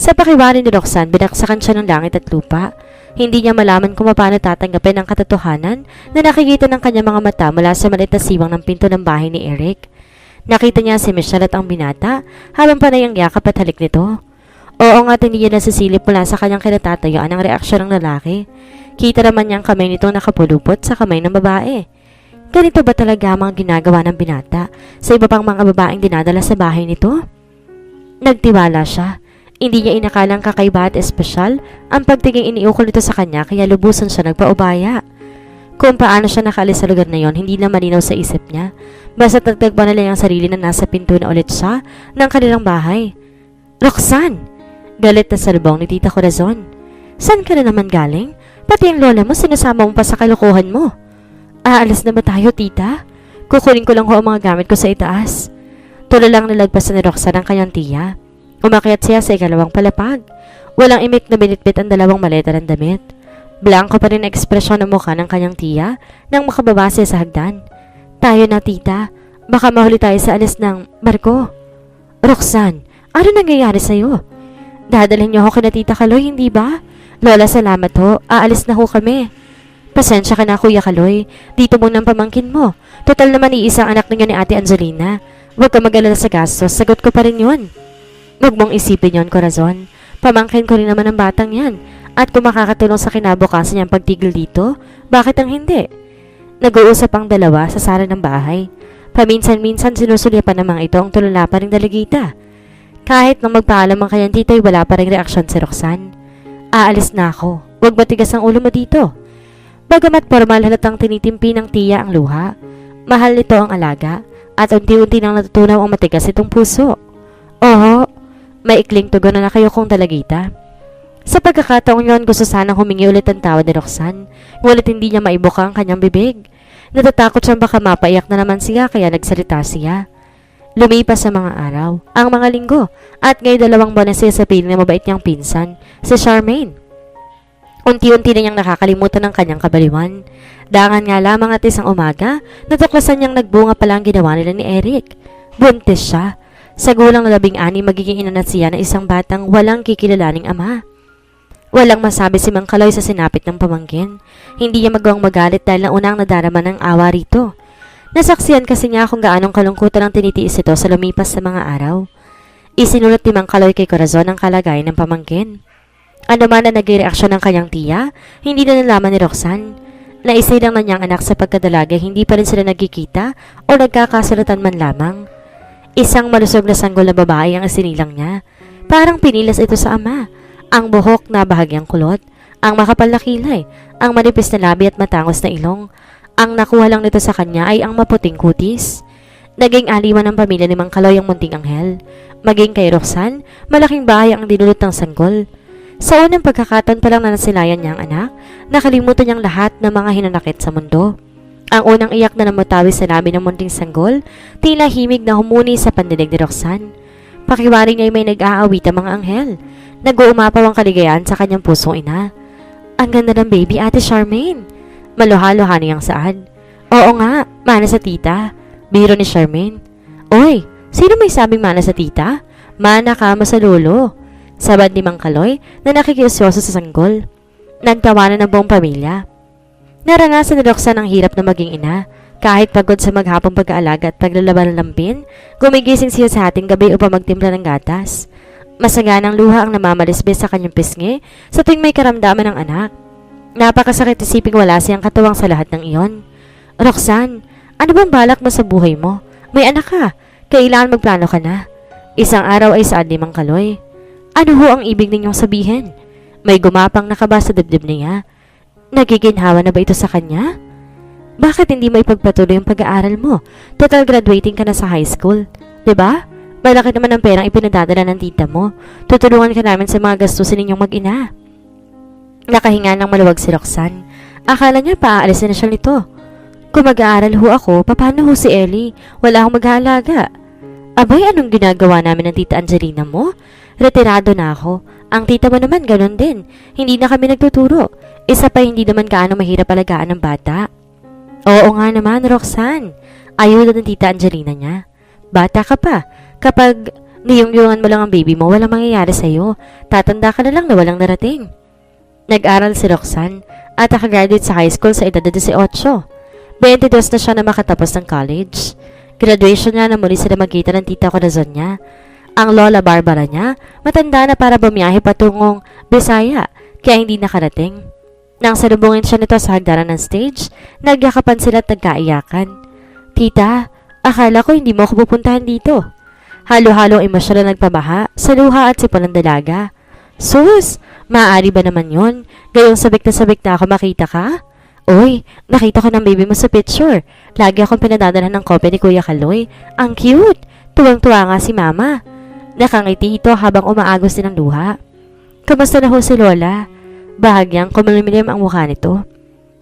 Sa pakiwari ni Roxanne, binaksakan siya ng langit at lupa. Hindi niya malaman kung paano tatanggapin ang katotohanan na nakikita ng kanyang mga mata mula sa maliit na siwang ng pinto ng bahay ni Eric. Nakita niya si Michelle at ang binata habang panay ang yakap at halik nito. Oo nga, hindi niya nasisilip mula sa kanyang kinatatayuan ang reaksyon ng lalaki. Kita naman niya ang kamay nito nakapulupot sa kamay ng babae. Ganito ba talaga ang mga ginagawa ng binata sa iba pang mga babaeng dinadala sa bahay nito? Nagtiwala siya. Hindi niya inakalang kakaiba at espesyal ang pagtingin iniukol nito sa kanya kaya lubusan siya nagpaubaya. Kung paano siya nakaalis sa lugar na yon, hindi na malinaw sa isip niya. Basta tagtagpa na lang ang sarili na nasa pinto na ulit siya ng kanilang bahay. Roxanne! Galit na salubong ni Tita Corazon. Saan ka na naman galing? Pati ang lola mo sinasama mo pa sa kalokohan mo. Aalis na ba tayo, Tita? Kukunin ko lang ho ang mga gamit ko sa itaas. Tulo lang nalagpasan ni Roxanne ang kanyang tiya. Umakyat siya sa ikalawang palapag. Walang imik na binitbit ang dalawang maleta ng damit. Blanco pa rin ang ekspresyon ng mukha ng kanyang tiya nang makababase sa hagdan. Tayo na, Tita. Baka mahuli tayo sa alis ng barko. Roxanne, ano nangyayari sa'yo? Dadalhin niyo ako kina Tita Kaloy, hindi ba? Lola, salamat ho. Aalis na ho kami. Pasensya ka na, Kuya Kaloy. Dito muna ang pamangkin mo. Total naman iisang anak ninyo ni Ate Angelina. Huwag ka mag-alala sa gastos. Sagot ko pa rin yun. Huwag mong isipin yon, Corazon. Pamangkin ko rin naman ang batang yan. At kung makakatulong sa kinabukasan niyang pagtigil dito, bakit ang hindi? Nag-uusap ang dalawa sa sala ng bahay. Paminsan-minsan sinusulyapan ng mga ito ang tulala pa ring dalagita. Kahit nang magpaalam ang kanyang tito'y wala pa ring reaksyon si Roxanne. Aalis na ako. Huwag matigas ang ulo mo dito. Bagamat formal halatang tinitimpi ng tiya ang luha, mahal nito ang alaga at unti-unti nang natutunaw ang matigas itong puso. Oo, maikling tugon na kayo kong dalagita. Sa pagkakataong yon, gusto sanang humingi ulit ang tawad ni Roxanne, ngunit hindi niya maibuka ang kanyang bibig. Natatakot siyang baka mapaiyak na naman siya kaya nagsalita siya. Lumipas sa mga araw, ang mga linggo, at ngayon 2 buwan na siya sa piling na mabait niyang pinsan, si Charmaine. Unti-unti na niyang nakakalimutan ng kanyang kabaliwan. Dangan nga lamang at isang umaga, natuklasan niyang nagbunga pala ang ginawa nila ni Eric. Buntis siya. Sa gulang na 16, magiging ina na siya ng isang batang walang kikilalaning ama. Walang masabi si Mang Kaloy sa sinapit ng pamangkin. Hindi niya magawang magalit dahil naunang nadarama ng awa rito. Nasaksiyan kasi niya kung gaanong kalungkutan ang tinitiis ito sa lumipas sa mga araw. Isinulat ni Mang Kaloy kay Corazon ang kalagayan ng pamangkin. Ano man na naging reaksyon ng kanyang tiya, hindi na nalaman ni Roxanne. Naisilang na niyang anak sa pagkadalaga, hindi pa rin sila nagkikita o nagkakasulatan man lamang. Isang malusog na sanggol na babae ang isinilang niya. Parang pinilas ito sa ama. Ang buhok na bahagyang kulot, ang makapal na kilay, ang manipis na labi at matangos na ilong. Ang nakuha lang nito sa kanya ay ang maputing kutis. Naging aliwan ng pamilya ni Mang Kaloy ang munting anghel. Maging kay Roxanne, malaking bahay ang dinulot ng sanggol. Sa unang pagkakataon pa lang na nasilayan niya ang anak, nakalimutan niyang lahat ng mga hinanakit sa mundo. Ang unang iyak na namutawi sa labi ng munting sanggol, tila himig na humuni sa pandinig ni Roxanne. Pakiwari niya ay may nag-aawit ang mga anghel. Nag-uumapaw ang kaligayahan sa kanyang pusong ina. Ang ganda ng baby, Ate Charmaine. Maluha-luha niyang saad. Oo nga, mana sa tita. Biro ni Charmaine. Oy, sino may sabing mana sa tita? Mana ka mo sa lolo. Sabad ni Mang Kaloy na nakikiusyoso sa sanggol. Nagtawanan ng buong pamilya. Naranasan ni Roxanne ang hirap na maging ina. Kahit pagod sa maghapong pag-aalaga at paglalaban ng lampin, gumigising siya sa ating gabi upang magtimpla ng gatas. Masaganang luha ang namamalisbis sa kanyang pisngi sa tuwing may karamdaman ng anak. Napakasakit isiping wala siyang katuwang sa lahat ng iyon. Roxanne, ano bang balak mo sa buhay mo? May anak ka. Kailangan magplano ka na. Isang araw ay saad ni Mang Kaloy. Ano ho ang ibig ninyong sabihin? May gumapang nakaba sa dibdib niya. Nagiginhawa na ba ito sa kanya? Bakit hindi mo ipagpatuloy ang pag-aaral mo? Total graduating ka na sa high school. 'Di ba? Malaki naman ang perang ipinadadala ng tita mo. Tutulungan ka namin sa mga gastusin ninyong mag-ina. Nakahinga ng maluwag si Roxanne. Akala niya paaalisin na siya nito. Kung mag-aaral ho ako, paano ho si Ellie? Wala akong mag-aalaga. Abay, anong ginagawa namin ng tita Angelina mo? Retirado na ako. Ang tita mo naman ganon din. Hindi na kami nagtuturo. Isa pa hindi naman gaano mahirap alagaan ng bata. Oo nga naman, Roxanne. Ayun ng tita Angelina niya. Bata ka pa. Kapag Niyong-yungan mo lang ang baby mo, walang mangyayari sa'yo. Tatanda ka na lang na walang narating. Nag-aral si Roxanne at nakagraduate sa high school sa edad na 18. 22 na siya na makatapos ng college. Graduation niya na muli sila magkita ng tita Corazon niya. Ang lola Barbara niya, matanda na para bumiyahe patungong Bisaya, kaya hindi nakarating. Nang salubungin siya nito sa hagdanan ng stage, nagyakapan sila at nagkaiyakan. Tita, akala ko hindi mo ako pupuntahan dito. Halo-halong emosyon na nagpabaha sa luha at sipon ng dalaga. Sus, maaari ba naman yon? Gayong sabik na ako makita ka? Uy, nakita ko ng baby mo sa picture. Lagi akong pinadadalhan ng kopya ni Kuya Kaloy. Ang cute! Tuwang-tuwa nga si Mama. Nakangiti ito habang umaagos din ang luha. Kamusta na ho si Lola? Bahagyang kumulimlim ang mukha nito.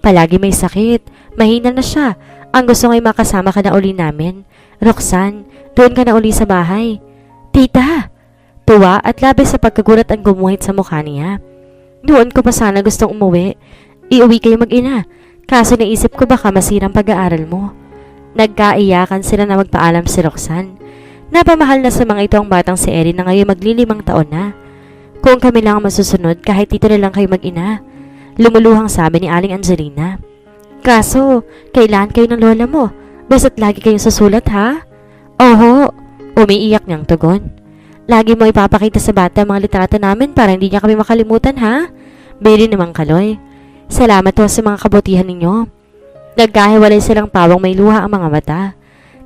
Palagi may sakit. Mahina na siya. Ang gusto nga'y makasama ka na uli namin. Roxanne, doon ka na uli sa bahay. Tita! Tuwa at labis sa pagkagulat ang gumuhit sa mukha niya. Doon ko pa sana gustong umuwi. Iuwi kayo mag-ina. Kaso naisip ko baka masirang pag-aaral mo. Nagkaiyakan sila na magpaalam si Roxanne. Napamahal na sa mga ito ang batang si Erin na ngayon maglilimang taon na. Kung kami lang ang masusunod kahit dito na lang kayo mag-ina. Lumuluhang sabi ni Aling Angelina. Kaso, kailan kayo ng lola mo? Basta't lagi kayong susulat ha? Oho, umiiyak niyang tugon. Lagi mo ipapakita sa bata ang mga litrato namin para hindi niya kami makalimutan ha? Bili naman Kaloy. Salamat ho sa mga kabutihan ninyo. Nagkahiwalay silang pawang may luha ang mga mata.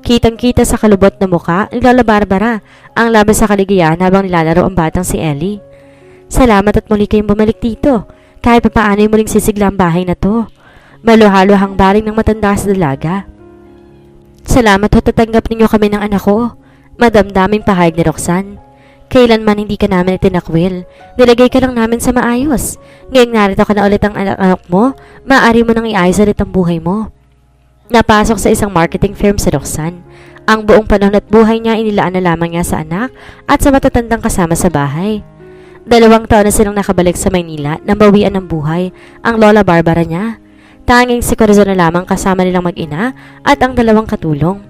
Kitang-kita sa kalubot na muka ni Lola Barbara ang labis sa kaligayahan habang nilalaro ang batang si Ellie. Salamat at muli kayong bumalik dito. Kahit papaano'y muling sisigla ang bahay na to. Maluhalo-hang baring ng matanda sa dalaga. Salamat ho tatanggap ninyo kami ng anak ko. Madamdaming pahayag ni Roxanne. Kailanman hindi ka namin itinakwil. Nilagay ka lang namin sa maayos. Ngayong narito ka na ulit ang anak mo, maaari mo nang iayos ulit ang buhay mo. Napasok sa isang marketing firm si Roxanne. Ang buong panahon at buhay niya inilaan na lamang niya sa anak at sa matatandang kasama sa bahay. 2 taon na silang nakabalik sa Maynila nang bawian ng buhay ang Lola Barbara niya. Tanging si Corazon na lamang kasama nilang mag-ina at ang 2 katulong.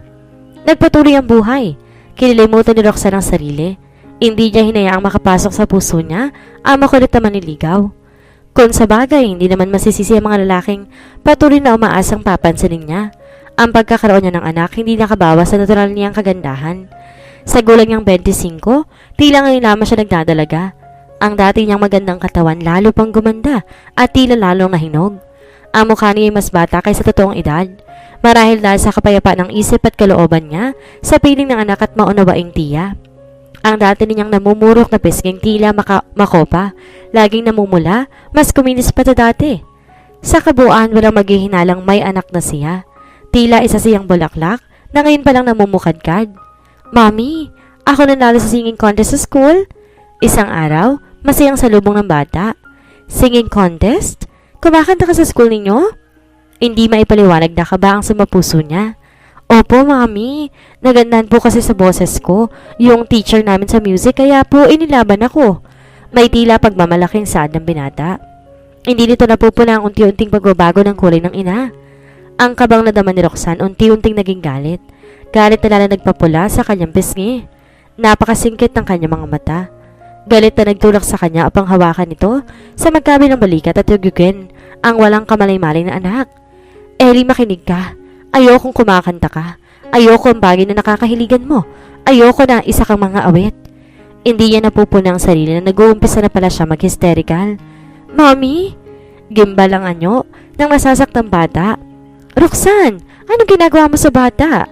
Nagpatuloy ang buhay. Kinilimutan ni Roxanne ang sarili. Hindi niya hinayaang makapasok sa puso niya ang makulit na maniligaw. Kung sa bagay, hindi naman masisisi ang mga lalaking patuloy na umaasang papansinin niya. Ang pagkakaroon niya ng anak hindi nakabawas sa natural niyang kagandahan. Sa gulang niyang 25, tila ngayon lamang siya nagdadalaga. Ang dati niyang magandang katawan lalo pang gumanda at tila lalong nahinog. Ang mukha niya ay mas bata kaysa totoong edad. Marahil dahil sa kapayapaan ng isip at kalooban niya sa piling ng anak at maunawaing tiya. Ang dati niyang namumurok na pisnging tila makopa, laging namumula, mas kuminis pa sa dati. Sa kabuuan walang maghihinalang may anak na siya. Tila isa siyang bulaklak na ngayon palang namumukadkad. Mami, ako nanalo sa singing contest sa school. Isang araw, masayang salubong ng bata. Singing contest? Kumakanta ka sa school ninyo? Hindi maipaliwanag na kaba ang sumapuso niya. Opo, Mami. Nagandahan po kasi sa boses ko, yung teacher namin sa music, kaya po inilaban ako. May tila pagmamalaking saad ng binata. Hindi nito napupuna ang unti-unting pagbabago ng kulay ng ina. Ang kabang nadama ni Roxanne unti-unting naging galit. Galit na lalo nagpapula sa kanyang pisngi. Napakasingkit ng kanyang mga mata. Galit na nagtulak sa kanya upang hawakan ito sa magkabilang balikat at yugugin ang walang kamalay-malay na anak. Ellie, makinig ka. Ayokong kumakanta ka. Ayoko ang bagay na nakakahiligan mo. Ayoko na isa kang mga awit. Hindi niya napupuna ang sarili na nag-uumpisa na pala siya mag-hysterical. Mommy? Gimbal ang anyo ng masasaktang bata. Roxanne, anong ginagawa mo sa bata?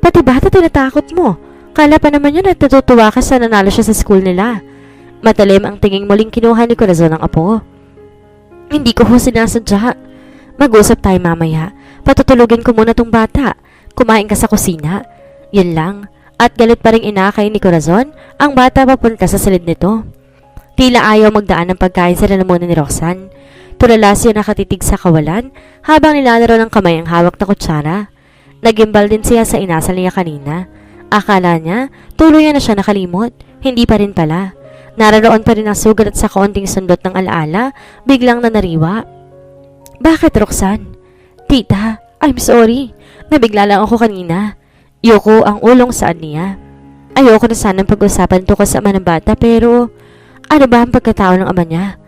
Pati bata tinatakot mo. Kala pa naman yun at natutuwa ka sa nanalo siya sa school nila. Matalim ang tinging muling kinuha ni Corazon ng apo. Hindi ko ho sinasadya. Mag-usap tayo mamaya. Patutulugin ko muna tong bata. Kumain ka sa kusina. Yun lang. At galit pa rin inakay ni Corazon ang bata papunta sa silid nito. Tila ayaw magdaan ng pagkain sa lalamunan ni Roxanne. Tulala siya nakatitig sa kawalan habang nilalaro ng kamay ang hawak na kutsara. Nagimbal din siya sa inasal niya kanina. Akala niya tuluyan na siya nakalimot. Hindi pa rin pala. Naroon pa rin ang sugat at sa kaunting sundot ng alaala, biglang nanariwa. Bakit, Roxanne? Tita, I'm sorry. Nabigla lang ako kanina. Yuko ang ulong saan niya. Ayoko na sanang pag-usapan tungkol sa ama ng bata pero ano ba ang pagkatao ng ama niya?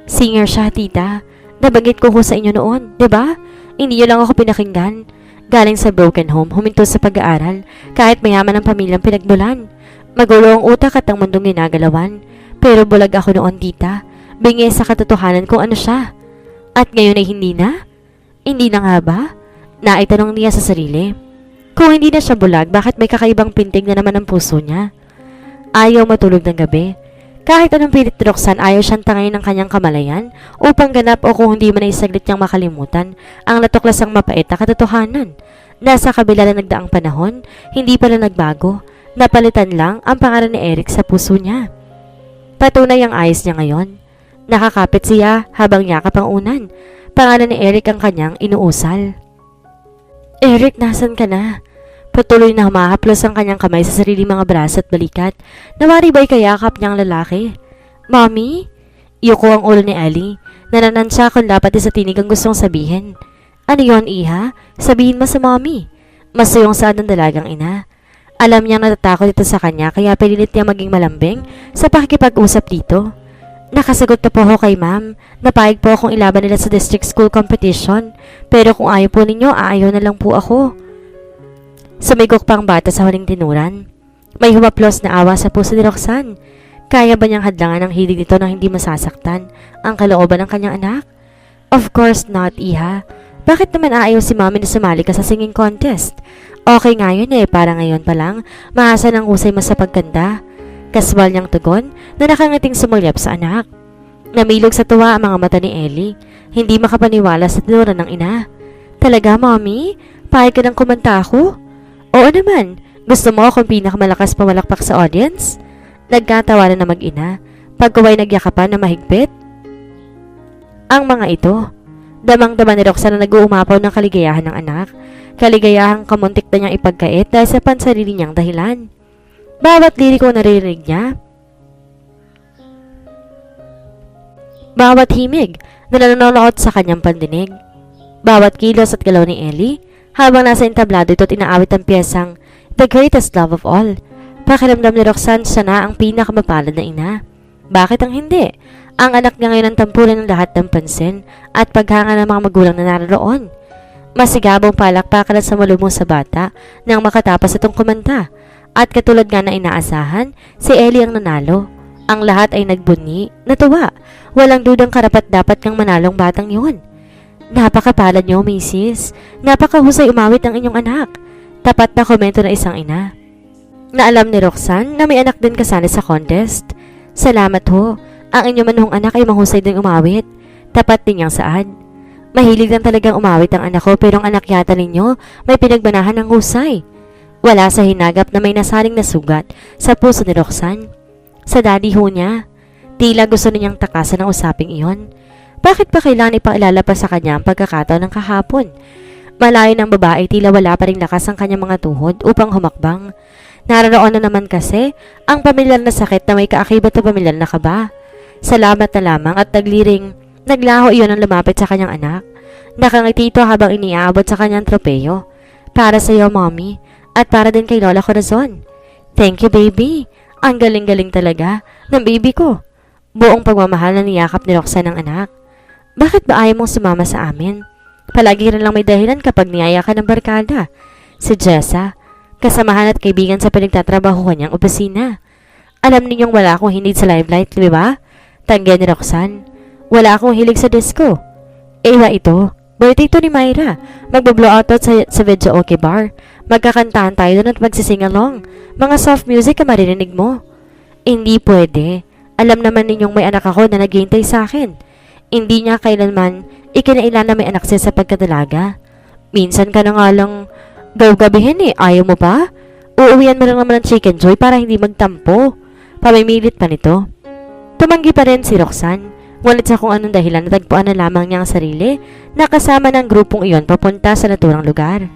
Singer siya, tita. Nabanggit ko sa inyo noon, di ba? Hindi niyo lang ako pinakinggan. Galing sa broken home, huminto sa pag-aaral, kahit mayaman ang pamilyang pinagmulan. Magulo ang utak at ang mundong ginagalawan. Pero bulag ako noon, tita. Bingi sa katotohanan kung ano siya. At ngayon ay hindi na? Hindi na nga ba? Naitanong niya sa sarili. Kung hindi na siya bulag, bakit may kakaibang pintig na naman ang puso niya? Ayaw matulog ng gabi. Kahit anong pilit ni Roxanne, ayaw siyang tangayin ng kanyang kamalayan upang ganap o kung hindi man ay saglit niyang makalimutan ang natuklasang mapait na katotohanan. Nasa kabila na nagdaang panahon, hindi pala nagbago. Napalitan lang ang pangalan ni Eric sa puso niya. Patunay ang ayos niya ngayon. Nakakapit siya habang yakap ang unan. Pangalan ni Eric ang kanyang inuusal. Eric, nasan ka na? Patuloy na humahaplos ang kanyang kamay sa sarili mga braso at balikat. Nawari ba'y kayakap niyang lalaki? Mommy? Yuko ang ulo ni Ellie. Nanansya kung dapat sa tinig ang gustong sabihin. Ano yon, iha? Sabihin mo sa mommy. Masayong saan ng dalagang ina. Alam niyang natatakot ito sa kanya kaya pinilit niya maging malambing sa pakikipag-usap dito. Nakasagot na po ako kay ma'am. Napayag po akong ilaban nila sa district school competition. Pero kung ayaw po ninyo, aayaw na lang po ako. Sumigok pa ang bata sa huling tinuran. May humaplos na awa sa puso ni Roxanne. Kaya ba niyang hadlangan ang hilig nito nang hindi masasaktan ang kalooban ng kanyang anak? Of course not, iha. Bakit naman aayaw si mami na sumali ka sa singing contest? Okay nga yun para ngayon pa lang, maasa ng usay mo sa pagkanda. Kaswal niyang tugon na nakangiting sumulyap sa anak. Namilog sa tuwa ang mga mata ni Ellie. Hindi makapaniwala sa tinuran ng ina. Talaga, mommy? Pahig ka nang kumanta ako? Oo naman, gusto mo akong pinakamalakas pawalakpak sa audience? Nagkatawanan na mag-ina, pagkaway nagyakapan na mahigpit. Ang mga ito, damang-dama ni Roxanne na nag-uumapaw ng kaligayahan ng anak, kaligayahang kamuntik na niyang ipagkait dahil sa pansarili niyang dahilan. Bawat liriko na naririnig niya, bawat himig na nanonood sa kanyang pandinig, bawat kilos at galaw ni Ellie, habang nasa entablado ito at inaawit ang piyesang The Greatest Love of All. Pakiramdam ni Roxanne siya na ang pinakamapalad na ina. Bakit ang hindi? Ang anak niya ngayon ang tampulan ng lahat ng pansin at paghanga ng mga magulang na naroon. Masigabong palakpakan at sumalubong sa bata nang makatapos itong kumanta. At katulad nga na inaasahan, si Ellie ang nanalo. Ang lahat ay nagbunyi, natuwa. Walang dudang karapat dapat kang manalong batang yun. Napakapalad niyo, Mrs. Napakahusay umawit ng inyong anak. Tapat na komento na isang ina. Naalam ni Roxanne na may anak din kasali sa contest. Salamat ho. Ang inyong manhong anak ay mahusay din umawit. Tapat din niyang saad. Mahilig lang talagang umawit ang anak ko pero ang anak yata ninyo may pinagbanahan ng husay. Wala sa hinagap na may nasaling na sugat sa puso ni Roxanne. Sa daddy ho niya. Tila gusto niyang takasan ang usaping iyon. Bakit pa kailangan ipakilala pa sa kanya ang pagkakataon ng kahapon? Malayo ng babae, tila wala pa ring lakas ang kanyang mga tuhod upang humakbang. Naroon na naman kasi ang pamilyar na sakit na may kaakibat na pamilyar na kaba. Salamat na lamang at naglaho iyon ang lumapit sa kanyang anak. Nakangiti ito habang iniaabot sa kanyang tropeyo. Para sa iyo, mommy, at para din kay Lola Corazon. Thank you, baby. Ang galing-galing talaga ng baby ko. Buong pagmamahal na niyakap ni Roxanne ng anak. Bakit ba ayaw mong sumama sa amin? Palagi rin lang may dahilan kapag niyaya ka ng barkada. Si Jessa, kasamahan at kaibigan sa pinagtatrabaho niyang opisina. Alam ninyong wala akong hilig sa limelight, di ba? Tanggihan ni Roxanne. Wala akong hilig sa disco. Ewa ito, birthday ito ni Myra. Magbo-blowout sa video okay bar. Magkakantahan tayo doon at magsising-along. Mga soft music ang maririnig mo. Hindi pwede. Alam naman ninyong may anak ako na naghihintay sa akin. Hindi niya kailanman ikinailan na may anak siya sa pagkadalaga. Minsan ka na nga lang gaw-gabihin ayaw mo pa? Uuwian mo lang naman ng chicken joy para hindi magtampo. Pamimilit pa nito. Tumanggi pa rin si Roxanne. Ngunit sa kung anong dahilan natagpuan na lamang niya ang sarili na kasama ng grupong iyon papunta sa naturang lugar.